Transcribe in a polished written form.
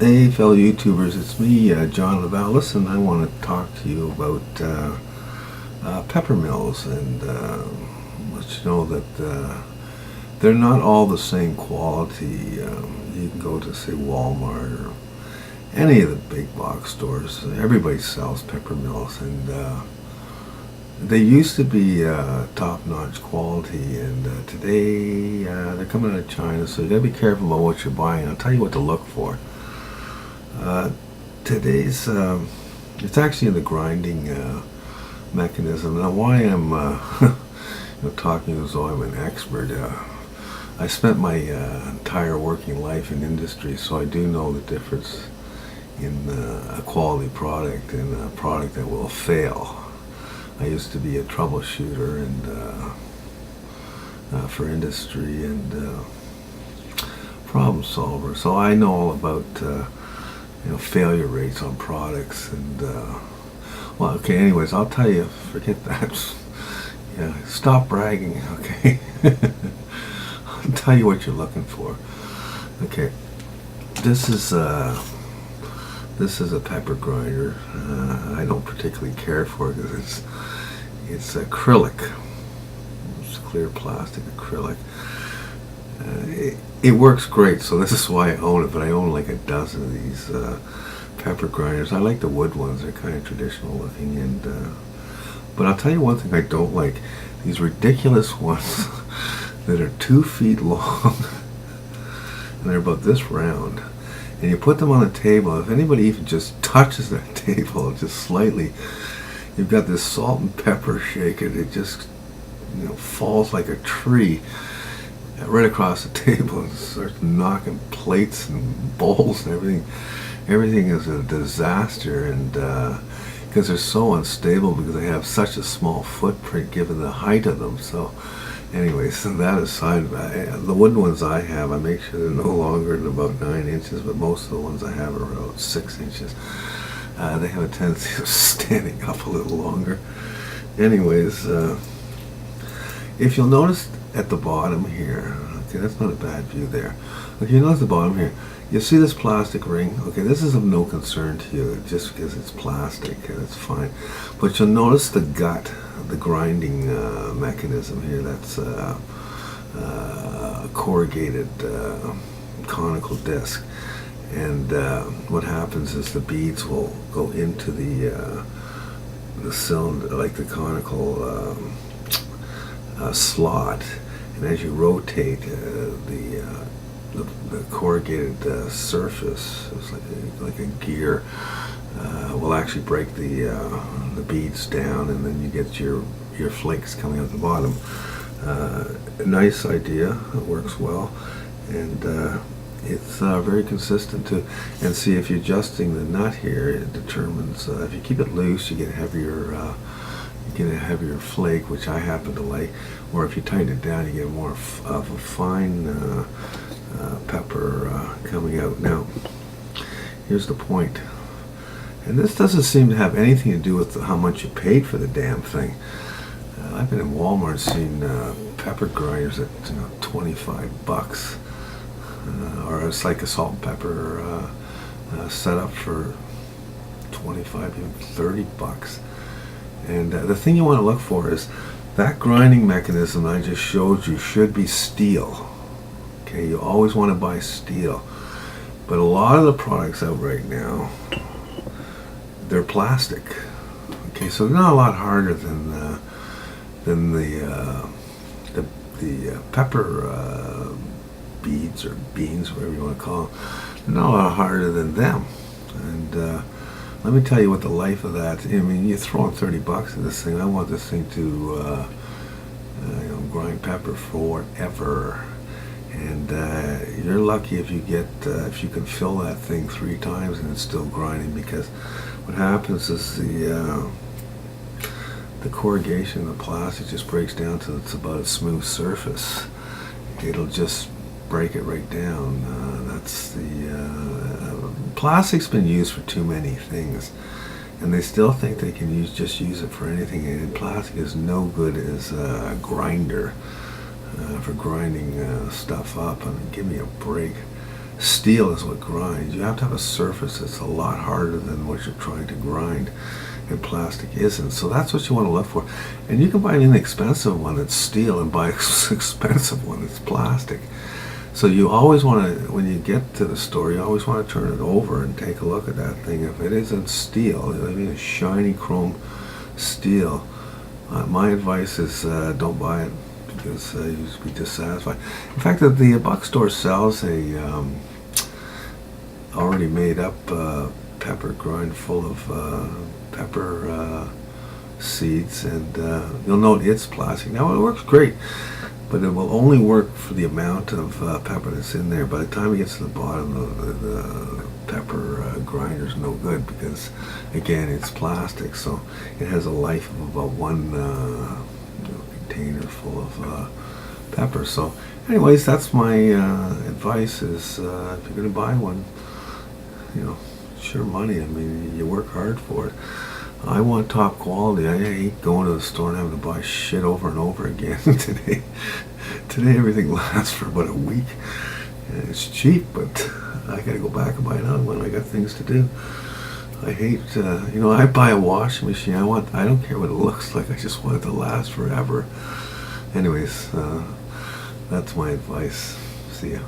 Hey, fellow YouTubers, it's me, John Lavallis, and I want to talk to you about pepper mills and let you know that they're not all the same quality. You can go to, say, Walmart or any of the big box stores. Everybody sells pepper mills, and they used to be top-notch quality, and today they're coming out of China, so you gotta be careful about what you're buying. I'll tell you what to look for. Uh, today's it's actually in the grinding mechanism. Now, why I'm talking as though I'm an expert. I spent my entire working life in industry, so I do know the difference in a quality product and a product that will fail. I used to be a troubleshooter and for industry and problem solver, so I know all about failure rates on products and well, okay, anyways, I'll tell you, forget that. Yeah, stop bragging, okay? I'll tell you what you're looking for. Okay, this is a pepper grinder. I don't particularly care for it because it's acrylic. It's clear plastic acrylic. It works great, so this is why I own it, but I own like a dozen of these pepper grinders. I like the wood ones. They're kind of traditional looking, and but I'll tell you one thing I don't like: these ridiculous ones that are 2 feet long and they're about this round, and you put them on a table. If anybody even just touches that table just slightly, you've got this salt and pepper shaker. It just falls like a tree right across the table and starts knocking plates and bowls and everything. Everything is a disaster, and because they're so unstable, because they have such a small footprint given the height of them. So anyways, so that aside, the wooden ones I have, I make sure they're no longer than about 9 inches, but most of the ones I have are about 6 inches. They have a tendency of standing up a little longer. Anyways, if you'll notice at the bottom here, okay, that's not a bad view there. Okay, you notice the bottom here, you see this plastic ring. Okay, this is of no concern to you just because it's plastic, that's fine. But you'll notice the gut, the grinding mechanism here. That's a corrugated conical disc, and what happens is the beads will go into the cylinder, like the conical slot, and as you rotate the corrugated surface, it's like a gear, will actually break the beads down, and then you get your flakes coming out the bottom. A nice idea. It works well, and it's very consistent too. And see, if you're adjusting the nut here, it determines if you keep it loose, you get a heavier flake, which I happen to like, or if you tighten it down, you get more of a fine pepper coming out. Now, here's the point, and this doesn't seem to have anything to do with how much you paid for the damn thing. I've been in Walmart seen pepper grinders at $25, or it's like a salt and pepper setup for 25, even $30. And the thing you want to look for is that grinding mechanism I just showed you should be steel. Okay, you always want to buy steel. But a lot of the products out right now, they're plastic. Okay, so they're not a lot harder than the pepper beads or beans, whatever you want to call them. They're not a lot harder than them. And let me tell you what the life of that. I mean, you're throwing $30 at this thing. I want this thing to grind pepper forever. And you're lucky if you get if you can fill that thing 3 times and it's still grinding, because what happens is the corrugation of the plastic just breaks down to it's about a smooth surface. It'll just break it right down. That's the plastic's been used for too many things, and they still think they can just use it for anything. And plastic is no good as a grinder for grinding stuff up. I mean, give me a break. Steel is what grinds. You have to have a surface that's a lot harder than what you're trying to grind, and plastic isn't. So that's what you want to look for. And you can buy an inexpensive one that's steel and buy an expensive one that's plastic. So you always want to, when you get to the store, you always want to turn it over and take a look at that thing. If it isn't steel, I mean a shiny chrome steel, my advice is don't buy it, because you'll be dissatisfied. In fact, the buck store sells a already made up pepper grind full of pepper seeds, and you'll note it's plastic. Now it works great, but it will only work for the amount of pepper that's in there. By the time it gets to the bottom, the pepper grinder's no good, because again, it's plastic, so it has a life of about one container full of pepper. So anyways, that's my advice is if you're going to buy one, sure money. I mean, you work hard for it. I want top quality. I hate going to the store and having to buy shit over and over again. Today everything lasts for about a week. And it's cheap, but I gotta go back and buy another one. I got things to do. I hate, I buy a washing machine. I don't care what it looks like. I just want it to last forever. Anyways, that's my advice. See ya.